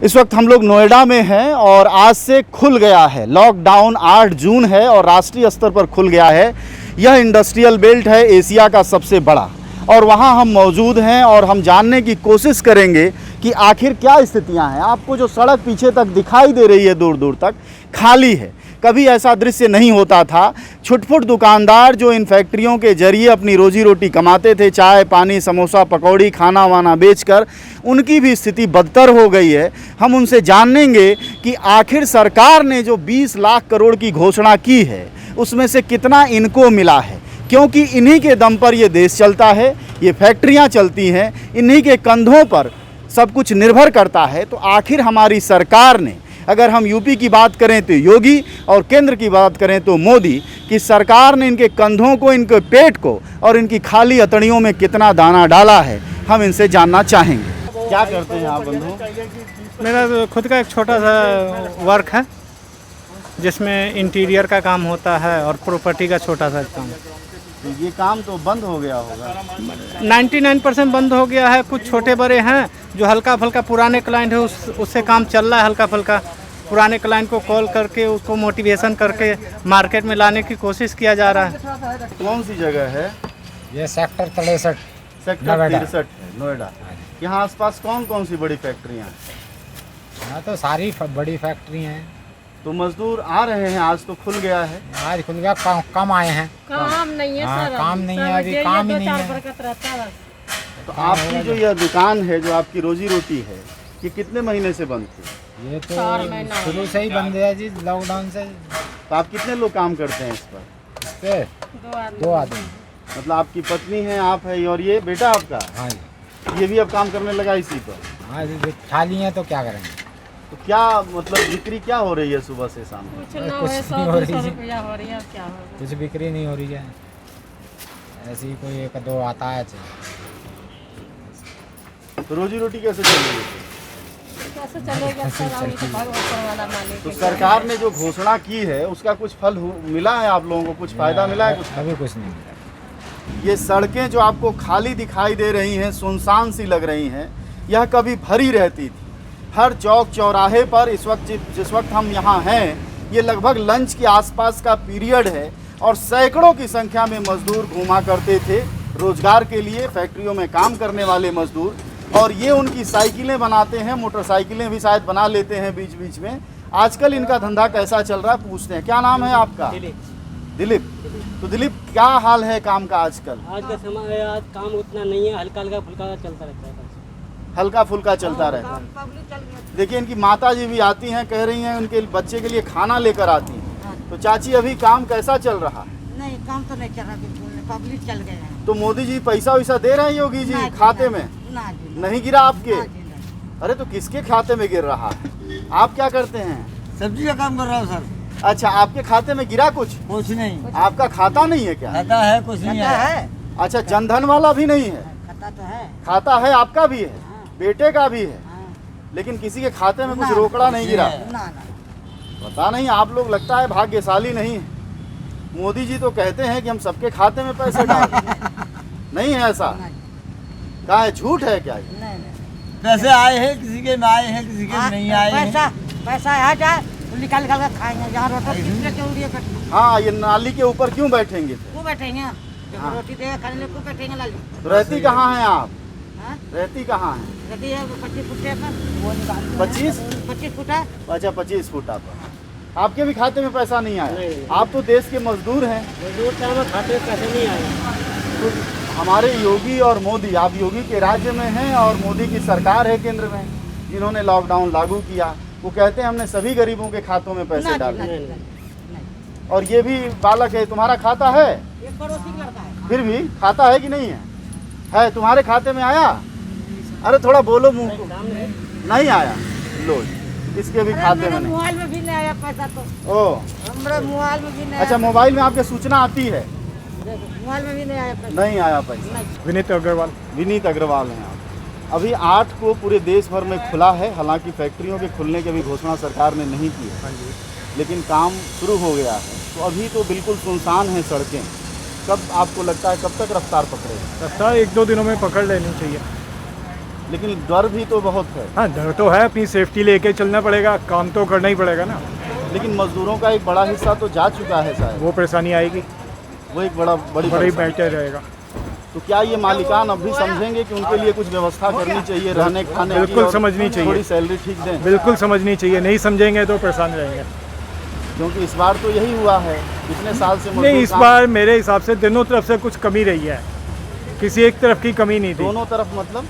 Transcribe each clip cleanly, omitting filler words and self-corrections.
इस वक्त हम लोग नोएडा में हैं और आज से खुल गया है लॉकडाउन। 8 जून है और राष्ट्रीय स्तर पर खुल गया है। यह इंडस्ट्रियल बेल्ट है एशिया का सबसे बड़ा, और वहाँ हम मौजूद हैं और हम जानने की कोशिश करेंगे कि आखिर क्या स्थितियाँ हैं। आपको जो सड़क पीछे तक दिखाई दे रही है दूर दूर तक खाली है। कभी ऐसा दृश्य नहीं होता था। छुटपुट दुकानदार जो इन फैक्ट्रियों के जरिए अपनी रोजी रोटी कमाते थे, चाय पानी समोसा पकौड़ी खाना वाना बेचकर, उनकी भी स्थिति बदतर हो गई है। हम उनसे जानेंगे कि आखिर सरकार ने जो 20 लाख करोड़ की घोषणा की है उसमें से कितना इनको मिला है, क्योंकि इन्हीं के दम पर ये देश चलता है, ये फैक्ट्रियाँ चलती हैं, इन्हीं के कंधों पर सब कुछ निर्भर करता है। तो आखिर हमारी सरकार ने, अगर हम यूपी की बात करें तो योगी और केंद्र की बात करें तो मोदी की सरकार ने इनके कंधों को, इनके पेट को और इनकी खाली अतड़ियों में कितना दाना डाला है, हम इनसे जानना चाहेंगे। क्या करते हैं आप बंधु? मेरा तो खुद का एक छोटा सा वर्क है जिसमें इंटीरियर का काम होता है और प्रॉपर्टी का छोटा सा काम। तो ये काम तो बंद हो गया होगा? 99% बंद हो गया है। कुछ छोटे बड़े हैं जो हल्का फल्का पुराने क्लाइंट है उससे काम चल रहा है। हल्का फल्का पुराने क्लाइंट को कॉल करके उसको मोटिवेशन करके मार्केट में लाने की कोशिश किया जा रहा है। कौन सी जगह है ये? Sector 63 sector 63 Noida. यहाँ आसपास कौन कौन सी बड़ी फैक्ट्रियाँ हैं? यहाँ तो सारी बड़ी फैक्ट्री हैं। तो मजदूर आ रहे हैं? आज तो खुल गया है। आज खुल गया, कम आए हैं। काम नहीं है सर, काम नहीं है, अभी काम ही नहीं है। तो आपकी जो यह दुकान है, जो आपकी रोजी रोटी है, ये कितने महीने से बंद थी? ये तो शुरू से ही बंद है जी, लॉकडाउन से। तो आप कितने लोग काम करते हैं इस पर? इस पे 2 आदमी। मतलब आपकी पत्नी है, आप है और ये बेटा आपका? हाँ जी। ये भी अब काम करने लगा इसी पर? हाँ जी, खाली हैं तो क्या करेंगे। तो क्या मतलब बिक्री क्या हो रही है सुबह से शाम तक? कुछ ना कुछ है, नहीं हो रही 100-200 जी। रुपया हो रही है, क्या होगा? कुछ बिक्री नहीं हो रही है। ऐसे ही कोई 1-2 आता है। तो रोजी रोटी कैसे चल रही है? कैसे चलेगा सर, अभी तो भगवान वाला मालिक तो है। सरकार ने जो घोषणा की है उसका कुछ फल मिला है आप लोगों को? कुछ फायदा मिला है? कुछ अभी कुछ नहीं मिला। ये सड़कें जो आपको खाली दिखाई दे रही हैं, सुनसान सी लग रही हैं, यह कभी भरी रहती थी। हर चौक चौराहे पर इस वक्त जिस वक्त हम यहाँ हैं, ये लगभग लंच के आसपास का पीरियड है और सैकड़ों की संख्या में मजदूर घूमा करते थे रोजगार के लिए, फैक्ट्रियों में काम करने वाले मजदूर। और ये उनकी साइकिलें बनाते हैं, मोटरसाइकिलें भी शायद बना लेते हैं बीच बीच में। आजकल इनका धंधा कैसा चल रहा है पूछते हैं। क्या नाम है आपका? दिलीप। तो दिलीप, क्या हाल है काम का आजकल? आज का समय, आज काम उतना नहीं है, हल्का हल्का फुल्का चलता रहता है। हल्का फुल्का चलता रहता है। देखिए, इनकी माता जी भी आती हैं, कह रही हैं उनके बच्चे के लिए खाना लेकर आती हैं। तो चाची, अभी काम कैसा चल रहा है? नहीं, काम तो नहीं चल रहा, बिल्कुल पब्लिक चल गए हैं। तो मोदी जी पैसा वैसा दे रहे हैं योगी जी खाते में? ना जी, नहीं गिरा आपके? ना जी, नहीं। अरे तो किसके खाते में गिर रहा है? आप क्या करते हैं? सब्जी का काम कर रहा हूँ सर। अच्छा, आपके खाते में गिरा कुछ? कुछ नहीं। आपका खाता नहीं है क्या? खाता है, कुछ नहीं है। अच्छा, जनधन वाला भी नहीं है? खाता तो है। खाता है, आपका भी है, बेटे का भी है, लेकिन किसी के खाते में कुछ रोकड़ा नहीं गिरा? ना ना। पता नहीं, आप लोग लगता है भाग्यशाली नहीं है। मोदी जी तो कहते हैं कि हम सबके खाते में पैसे डाल नहीं है ऐसा? क्या है, झूठ है क्या ये? नहीं नहीं। पैसे आए हैं, किसी के में आए हैं, किसी के नहीं आए हैं। पैसा है, जाए निकाल निकाल कर खाएंगे। जहाँ रोटी क्यों लिए हाँ, ये नाली के ऊपर क्यों बैठेंगे? क्यों बैठेंगे? जब रोटी देगा खाने लिए क्यों बैठेंगे लाली? तो रहती कहाँ हैं आप? हाँ? रहती कहाँ हैं? रहती है 25 फुटे पर, वो निकाल 25 फुटा। अच्छा, 25 फुटा पर। आपके भी खाते में पैसा नहीं आया? आप तो देश के मजदूर हैं। मजदूर टाइम खाते में पैसे नहीं आए। तो हमारे योगी और मोदी, आप योगी के राज्य में हैं और मोदी की सरकार है केंद्र में, जिन्होंने लॉकडाउन लागू किया, वो कहते हैं हमने सभी गरीबों के खातों में पैसे डाले। और ये भी बालक है, तुम्हारा खाता है? एक पड़ोसी लड़का है। फिर भी खाता है कि नहीं है? है, तुम्हारे खाते में आया? अरे थोड़ा बोलो मुंह को। नहीं आया? लो, इसके भी खाते में नहीं। मोबाइल में भी नहीं आया पैसा तो। ओ, हमारे मोबाइल में भी नहीं। अच्छा, मोबाइल में आपके सूचना आती है? मोबाइल में भी नहीं आया पैसा। नहीं आया पैसा। विनीत अग्रवाल। विनीत अग्रवाल हैं आप। अभी 8 को पूरे देश भर में खुला है, हालांकि फैक्ट्रियों के खुलने की भी घोषणा सरकार ने नहीं की है, लेकिन काम शुरू हो गया है। तो अभी तो बिल्कुल सुनसान है सड़कें। कब आपको लगता है कब तक रफ्तार पकड़ेगा? रफ्तार 1-2 दिनों में पकड़ लेनी चाहिए। लेकिन डर भी तो बहुत है। हाँ, डर तो है, अपनी सेफ्टी लेके चलना पड़ेगा, काम तो करना ही पड़ेगा ना। लेकिन मजदूरों का एक बड़ा हिस्सा तो जा चुका है शायद, वो परेशानी आएगी, वो एक बड़ी बड़ी बेहतर रहेगा। तो क्या ये मालिकान अब भी समझेंगे कि उनके लिए कुछ व्यवस्था करनी चाहिए, रहने खाने की, बिल्कुल और समझनी चाहिए। थोड़ी सैलरी ठीक दें, बिल्कुल समझनी चाहिए, नहीं समझेंगे तो परेशान रहेंगे। क्योंकि इस बार तो यही हुआ है, कितने साल से नहीं, इस बार मेरे हिसाब से दोनों तरफ से कुछ कमी रही है, किसी एक तरफ की कमी नहीं थी। दोनों तरफ मतलब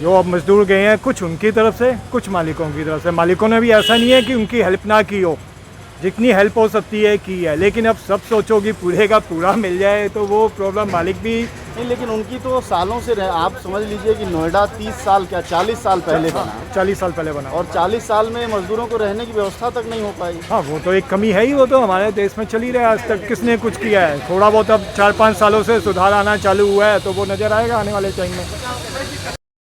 जो अब मजदूर गए हैं, कुछ उनकी तरफ से, कुछ मालिकों की तरफ से। मालिकों ने भी ऐसा नहीं है कि उनकी हेल्प ना की हो, जितनी हेल्प हो सकती है की है, लेकिन अब सब सोचो कि पूरे का पूरा मिल जाए तो वो प्रॉब्लम मालिक भी नहीं। लेकिन उनकी तो सालों से आप समझ लीजिए कि नोएडा 30 साल क्या 40 साल पहले बना, 40 साल पहले बना, और 40 साल में मजदूरों को रहने की व्यवस्था तक नहीं हो पाई। हाँ, वो तो एक कमी है ही, वो तो हमारे देश में चली रहा है आज तक, किसने कुछ किया है। थोड़ा बहुत अब 4-5 सालों से सुधार आना चालू हुआ है, तो वो नज़र आएगा आने वाले टाइम में।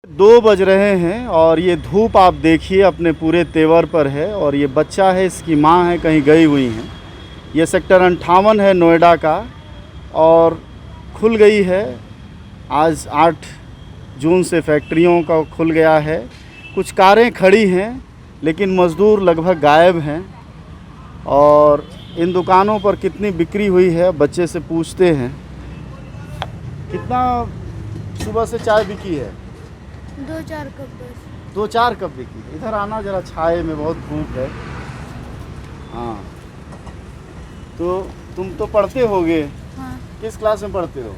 2 बज रहे हैं और ये धूप आप देखिए अपने पूरे तेवर पर है, और ये बच्चा है, इसकी माँ है, कहीं गई हुई हैं। ये सेक्टर 58 है नोएडा का, और खुल गई है आज 8 जून से फैक्ट्रियों का खुल गया है। कुछ कारें खड़ी हैं लेकिन मज़दूर लगभग गायब हैं, और इन दुकानों पर कितनी बिक्री हुई है बच्चे से पूछते हैं। कितना सुबह से चाय बिकी है? 2-4 कप बस। 2-4 कप बिकी। इधर आना जरा, छाए में बहुत धूप है। हाँ, तो तुम तो पढ़ते होगे? हाँ। किस क्लास में पढ़ते हो?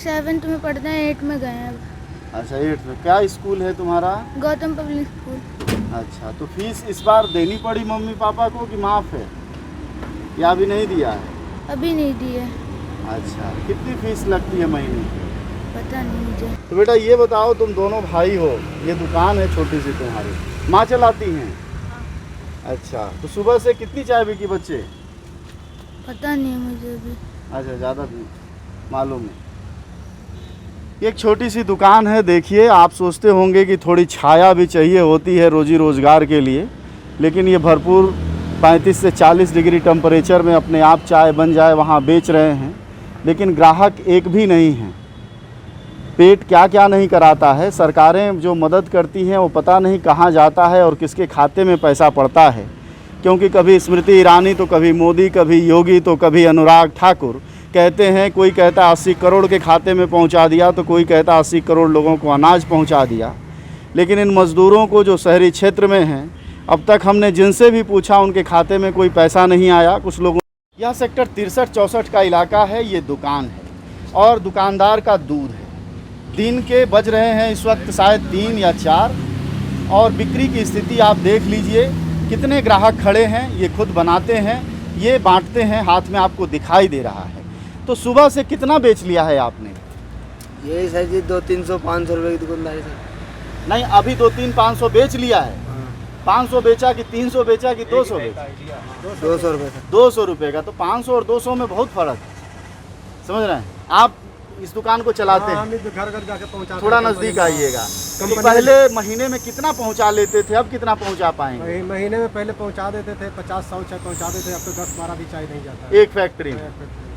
7th में पढ़ते हैं, 8 में गए हैं अब। अच्छा, 8 में। क्या स्कूल है तुम्हारा? Gautam public school. अच्छा, तो फीस इस बार देनी पड़ी मम्मी पापा को कि माफ़ है, या अभी नहीं दिया है? अभी नहीं दी है। अच्छा, कितनी फीस लगती है महीने की? पता नहीं मुझे। तो बेटा ये बताओ, तुम दोनों भाई हो, ये दुकान है छोटी सी तुम्हारी, माँ चलाती हैं? अच्छा, तो सुबह से कितनी चाय बिकी बच्चे? पता नहीं मुझे भी। अच्छा, ज़्यादा नहीं मालूम है। एक छोटी सी दुकान है, देखिए आप सोचते होंगे कि थोड़ी छाया भी चाहिए होती है रोजी रोज़गार के लिए, लेकिन ये भरपूर 35 से 40 डिग्री टेम्परेचर में अपने आप चाय बन जाए वहाँ बेच रहे हैं, लेकिन ग्राहक एक भी नहीं है। पेट क्या क्या नहीं कराता है। सरकारें जो मदद करती हैं वो पता नहीं कहाँ जाता है और किसके खाते में पैसा पड़ता है, क्योंकि कभी स्मृति ईरानी तो कभी मोदी, कभी योगी तो कभी अनुराग ठाकुर कहते हैं। कोई कहता 80 करोड़ के खाते में पहुंचा दिया, तो कोई कहता 80 करोड़ लोगों को अनाज पहुंचा दिया। लेकिन इन मज़दूरों को जो शहरी क्षेत्र में हैं, अब तक हमने जिनसे भी पूछा उनके खाते में कोई पैसा नहीं आया। कुछ लोगों, यह सेक्टर 63-64 का इलाका है, ये दुकान है और दुकानदार का दूध है। दिन के बज रहे हैं इस वक्त शायद 3 या 4, और बिक्री की स्थिति आप देख लीजिए। कितने ग्राहक खड़े हैं, ये खुद बनाते हैं, ये बांटते हैं, हाथ में आपको दिखाई दे रहा है। तो सुबह से कितना बेच लिया है आपने? यही सर जी 200-300-500 रुपये की दुकानदारी सर। नहीं, अभी 200-300-500 बेच लिया है। 500 बेचा कि 300 बेचा कि 200 बेचा? 200 रुपये सर। 200 रुपये का। तो 500 और 200 में बहुत फ़र्क है, समझ रहे हैं आप? इस दुकान को चलाते हैं, घर घर जाके पहुँचा। थोड़ा नज़दीक आइएगा। तो पहले महीने में कितना पहुंचा लेते थे, अब कितना पहुंचा पाएंगे? महीने में पहले पहुँचा देते थे 50-100 चाय पहुँचा देते थे, अब तो 10-12 भी चाय नहीं जाता। एक फैक्ट्री में?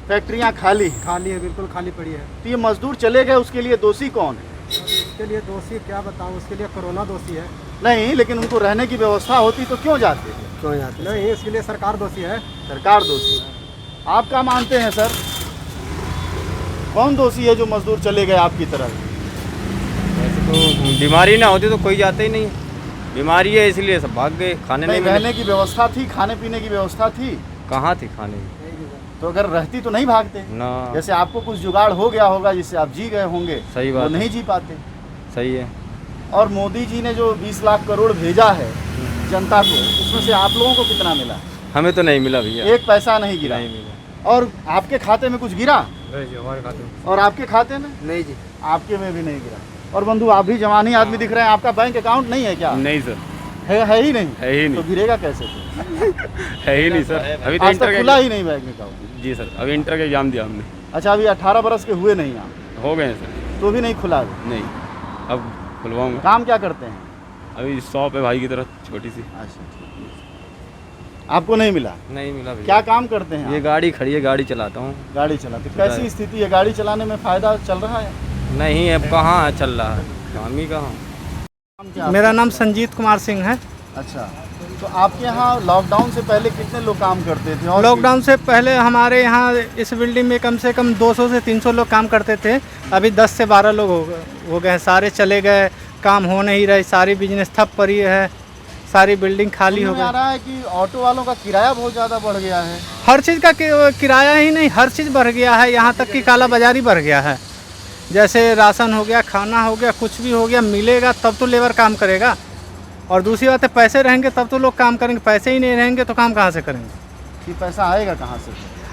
फैक्ट्रियाँ खाली है, बिल्कुल खाली पड़ी है। तो ये मजदूर चले गए, उसके लिए दोषी कौन है? उसके लिए दोषी क्या बताऊँ, उसके लिए कोरोना दोषी है। नहीं, लेकिन उनको रहने की व्यवस्था होती तो क्यों जाते थे? क्यों जाते? नहीं, इसके लिए सरकार दोषी है। सरकार दोषी है। आप क्या मानते हैं सर, कौन दोषी है जो मजदूर चले गए आपकी तरफ? वैसे तो बीमारी ना होती तो कोई जाता ही नहीं, बीमारी है इसलिए सब भाग गए। खाने नहीं रहने की व्यवस्था थी, खाने पीने की व्यवस्था थी? कहाँ थी खाने की? तो अगर रहती तो नहीं भागते ना। जैसे आपको कुछ जुगाड़ हो गया होगा जिससे आप जी गए होंगे, सही बात, वो नहीं जी पाते। सही है। और मोदी जी ने जो 20 लाख करोड़ भेजा है जनता को, उसमें से आप लोगों को कितना मिला? हमें तो नहीं मिला भैया, एक पैसा नहीं गिरा। नहीं मिला। और आपके खाते में कुछ गिरा? नहीं जी, हमारे खाते में। और आपके खाते में? नहीं जी, आपके में भी नहीं गिरा। और बंधु, आप भी जवानी आदमी दिख रहे हैं, आपका बैंक अकाउंट नहीं है क्या? नहीं सर, है ही नहीं। है ही नहीं। तो गिरेगा कैसे? है ही नहीं सर, अभी तो आज इंटर तक खुला ही नहीं बैंक अकाउंट। जी सर, अभी इंटर का एग्जाम दिया हमने। अच्छा, अभी 18 बरस के हुए नहीं आप? हो गए हैं सर। तो भी नहीं खुला है? नहीं, अब खुलवाऊंगा। काम क्या करते हैं? अभी शॉप है भाई की तरफ छोटी सी। अच्छा, आपको नहीं मिला? नहीं मिला भैया। क्या काम करते हैं ये आप? गाड़ी खड़ी है, गाड़ी चलाता हूँ। गाड़ी चलाते। कैसी स्थिति है, गाड़ी चलाने में फ़ायदा चल रहा है? नहीं, अब कहाँ चल रहा है, काम ही कहाँ। मेरा नाम संजीत कुमार सिंह है। अच्छा, तो आपके यहाँ लॉकडाउन से पहले कितने लोग काम करते थे? और लॉकडाउन से पहले हमारे यहाँ इस बिल्डिंग में कम से कम 200 से 300 लोग काम करते थे। अभी 10 से 12 लोग हो गए हैं, सारे चले गए, काम हो नहीं रही, सारी बिजनेस ठप पड़ी है, सारी बिल्डिंग खाली हो सुनने में आ गई। रहा है कि ऑटो वालों का किराया बहुत ज़्यादा बढ़ गया है। हर चीज़ का किराया ही नहीं, हर चीज़ बढ़ गया है, यहाँ तक कि काला बाजारी बढ़ गया है। जैसे राशन हो गया, खाना हो गया, कुछ भी हो गया, मिलेगा तब तो लेबर काम करेगा। और दूसरी बात है, पैसे रहेंगे तब तो लोग काम करेंगे, पैसे ही नहीं रहेंगे तो काम कहाँ से करेंगे? कि पैसा आएगा कहाँ से?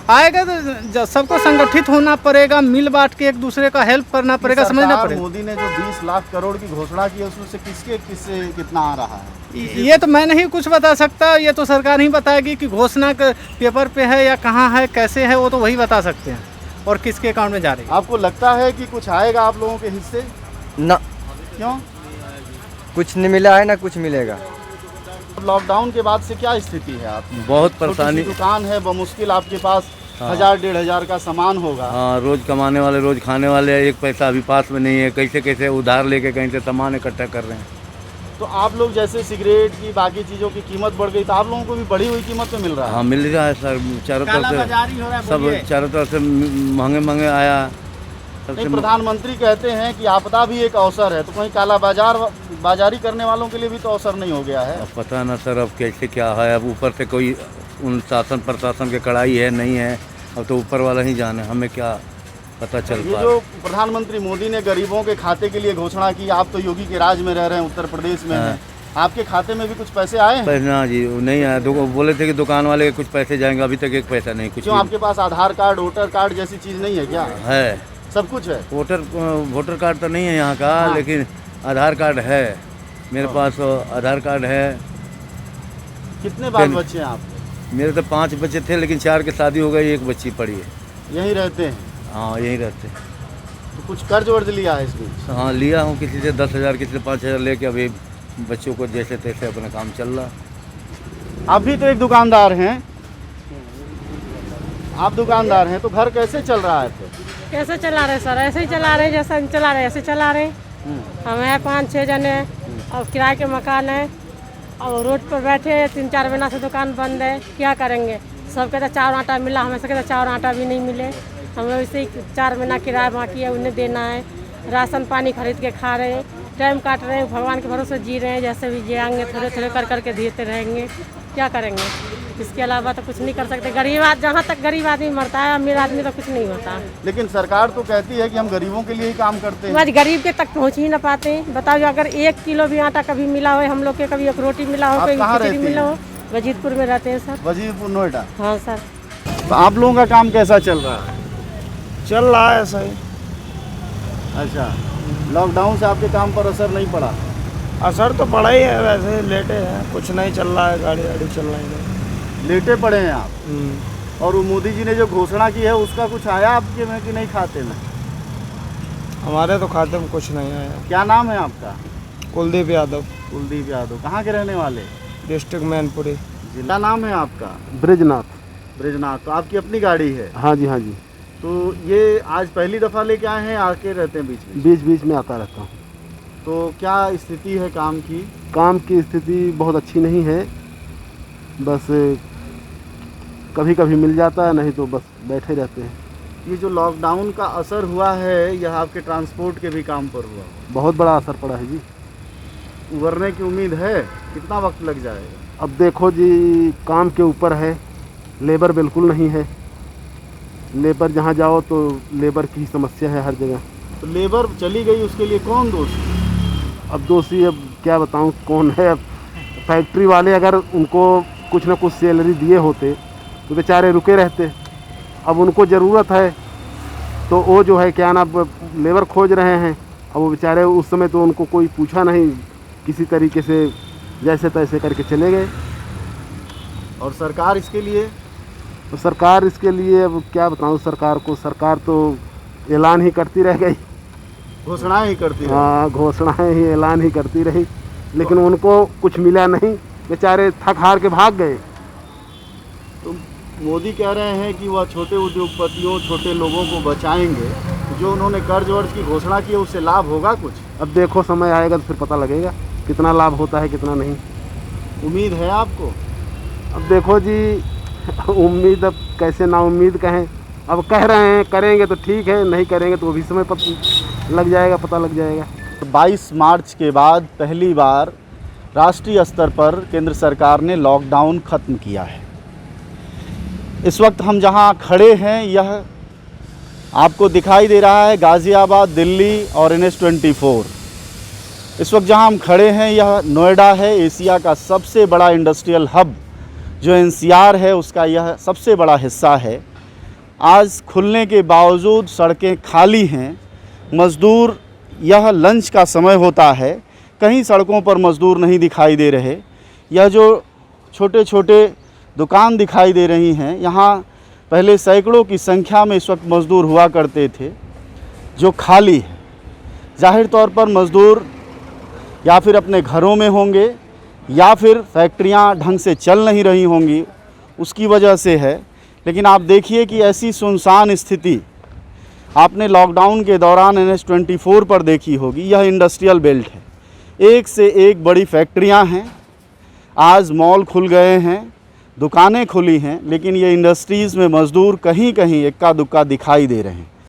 आएगा तो सबको संगठित होना पड़ेगा, मिल बांट के एक दूसरे का हेल्प करना पड़ेगा, समझना सरकार पड़ेगा। मोदी ने जो 20 लाख करोड़ की घोषणा की है उसमें से किससे कितना आ रहा है? ये तो मैं नहीं कुछ बता सकता, ये तो सरकार ही बताएगी कि घोषणा पेपर पे है या कहाँ है, कैसे है, वो तो वही बता सकते हैं और किसके अकाउंट में जा रही है। आपको लगता है कि कुछ आएगा आप लोगों के हिस्से? ना, क्यों? कुछ नहीं मिला है ना कुछ मिलेगा। लॉकडाउन के बाद से क्या स्थिति है आपकी? बहुत छोटी परेशानी। सी दुकान है, बमुश्किल आपके पास 1000-1500 का सामान होगा। हाँ, रोज कमाने वाले रोज खाने वाले, एक पैसा अभी पास में नहीं है, कैसे कैसे उधार लेके कहीं से सामान इकट्ठा कर रहे हैं। तो आप लोग जैसे सिगरेट की बाकी चीज़ों की कीमत बढ़ गई तो आप लोगों को भी बढ़ी हुई कीमत पे मिल रहा है? हाँ, मिल रहा है सर, चारों तरफ से कालाबाजारी हो रहा है, सब, बोलिए। चारों तरफ से महंगे महंगे आया। नहीं, प्रधानमंत्री कहते हैं कि आपदा भी एक अवसर है, तो कहीं बाजारी करने वालों के लिए भी तो अवसर नहीं हो गया है? अब पता ना सर, अब कैसे क्या है, अब ऊपर से कोई उन शासन प्रशासन के कड़ाई है नहीं है, अब तो ऊपर वाला ही जाने, हमें क्या पता चल ये पा। जो प्रधानमंत्री मोदी ने गरीबों के खाते के लिए घोषणा की, आप तो योगी के राज में रह रहे हैं, उत्तर प्रदेश में हैं, आपके खाते में भी कुछ पैसे आए हैं? ना जी, नहीं आया। बोले थे कि दुकान वाले के कुछ पैसे जाएंगे, अभी तक एक पैसा नहीं। कुछ क्यों, आपके पास आधार कार्ड, वोटर कार्ड जैसी चीज़ नहीं है क्या? है, सब कुछ है। वोटर कार्ड तो नहीं है यहाँ का, लेकिन आधार कार्ड है मेरे पास। आधार कार्ड है। कितने बाल बच्चे हैं आपके? मेरे तो 5 बच्चे थे, लेकिन 4 की शादी हो गई, 1 बच्ची पड़ी है। यहीं रहते हैं? हाँ, यहीं रहते हैं। तो कुछ कर्ज वर्ज लिया है इसमें? हाँ, लिया हूँ, किसी से 10,000, किसी से 5,000 लेके अभी बच्चों को जैसे तैसे अपना काम चल रहा। आप भी तो एक दुकानदार हैं, आप दुकानदार हैं, तो घर कैसे चल रहा है फिर? कैसे चला रहे सर? ऐसे ही चला रहे, जैसा हम चला रहे ऐसे चला रहे। हम हैं 5-6 जने और किराए के मकान है और रोड पर बैठे 3-4 महीना से दुकान बंद है, क्या करेंगे? सब कहते चावल आटा मिला, हमें से कहते चावल आटा भी नहीं मिले। हमें वैसे ही 4 महीना किराया बाकी है, उन्हें देना है। राशन पानी खरीद के खा रहे हैं, टाइम काट रहे हैं, भगवान के भरोसे जी रहे हैं, जैसे भी जिएंगे थोड़े थोड़े कर करके देते रहेंगे, क्या करेंगे? इसके अलावा तो कुछ नहीं कर सकते। गरीब जहाँ तक गरीब आदमी मरता है, अमीर आदमी तो कुछ नहीं होता। लेकिन सरकार तो कहती है कि हम गरीबों के लिए ही काम करते हैं। आज गरीब के तक पहुँच ही ना पाते। बताओ, अगर 1 किलो भी आटा कभी मिला हो, हम लोग के कभी एक रोटी मिला हो, आप कभी कहाँ खिचड़ी रहती मिला हैं? हो। वजीदपुर में रहते हैं सर। वजीरपुर, नोएडा। हाँ सर। तो आप लोगों का काम कैसा चल रहा है? चल रहा है सही। अच्छा, लॉकडाउन से आपके काम पर असर नहीं पड़ा? असर तो पड़ा ही है, वैसे लेटे हैं, कुछ नहीं चल रहा है, गाड़ी चल रही है। लेटे पड़े हैं आप? और वो मोदी जी ने जो घोषणा की है उसका कुछ आया आपके में कि नहीं खाते में? हमारे तो खाते में कुछ नहीं आया। क्या नाम है आपका? कुलदीप यादव। कुलदीप यादव। कहाँ के रहने वाले? डिस्ट्रिक्ट मैनपुरी। जिला नाम है आपका? ब्रिजनाथ। ब्रिजनाथ। तो आपकी अपनी गाड़ी है? हाँ जी, हाँ जी। तो ये आज पहली दफ़ा लेके आए हैं, आके रहते हैं बीच में? बीच बीच में आता रहता हूँ। तो क्या स्थिति है काम की? काम की स्थिति बहुत अच्छी नहीं है, बस कभी कभी मिल जाता है, नहीं तो बस बैठे रहते हैं। ये जो लॉकडाउन का असर हुआ है, यह आपके ट्रांसपोर्ट के भी काम पर हुआ? बहुत बड़ा असर पड़ा है जी। उभरने की उम्मीद है? कितना वक्त लग जाएगा? अब देखो जी, काम के ऊपर है, लेबर बिल्कुल नहीं है। लेबर जहाँ जाओ तो लेबर की समस्या है हर जगह। तो लेबर चली गई, उसके लिए कौन दोषी? अब दोषी अब क्या बताऊँ कौन है। अब फैक्ट्री वाले अगर उनको कुछ ना कुछ सैलरी दिए होते तो बेचारे रुके रहते। अब उनको ज़रूरत है तो वो जो है क्या नाम लेबर खोज रहे हैं। अब वो बेचारे उस समय तो उनको कोई पूछा नहीं, किसी तरीके से जैसे तैसे करके चले गए। और सरकार इसके लिए? तो सरकार इसके लिए अब क्या बताऊँ सरकार को, सरकार तो ऐलान ही करती रह गई, घोषणाएं ही करती रही। हाँ, घोषणाएं ही ऐलान ही करती रही, लेकिन उनको कुछ मिला नहीं, बेचारे थक हार के भाग गए। तो मोदी कह रहे हैं कि वह छोटे उद्योगपतियों, छोटे लोगों को बचाएंगे। जो उन्होंने कर्ज वर्ज की घोषणा की है उससे लाभ होगा कुछ? अब देखो समय आएगा तो फिर पता लगेगा। कितना लाभ होता है कितना नहीं। उम्मीद है आपको? अब देखो जी उम्मीद अब कैसे ना उम्मीद कहें, अब कह रहे हैं करेंगे तो ठीक है, नहीं करेंगे तो भी समय पता लग जाएगा। 22 मार्च के बाद पहली बार राष्ट्रीय स्तर पर केंद्र सरकार ने लॉकडाउन ख़त्म किया है। इस वक्त हम जहां खड़े हैं यह आपको दिखाई दे रहा है गाज़ियाबाद, दिल्ली और NH-24। इस वक्त जहां हम खड़े हैं यह नोएडा है। एशिया का सबसे बड़ा इंडस्ट्रियल हब जो NCR है उसका यह सबसे बड़ा हिस्सा है। आज खुलने के बावजूद सड़कें खाली हैं। मज़दूर, यह लंच का समय होता है, कहीं सड़कों पर मज़दूर नहीं दिखाई दे रहे। यह जो छोटे छोटे दुकान दिखाई दे रही हैं, यहाँ पहले सैकड़ों की संख्या में इस वक्त मज़दूर हुआ करते थे जो खाली है। जाहिर तौर पर मज़दूर या फिर अपने घरों में होंगे या फिर फैक्ट्रियाँ ढंग से चल नहीं रही होंगी, उसकी वजह से है। लेकिन आप देखिए कि ऐसी सुनसान स्थिति आपने लॉकडाउन के दौरान NH-24 पर देखी होगी। यह इंडस्ट्रियल बेल्ट है, एक से एक बड़ी फैक्ट्रियां हैं। आज मॉल खुल गए हैं, दुकानें खुली हैं, लेकिन ये इंडस्ट्रीज़ में मज़दूर कहीं कहीं इक्का दुक्का दिखाई दे रहे हैं।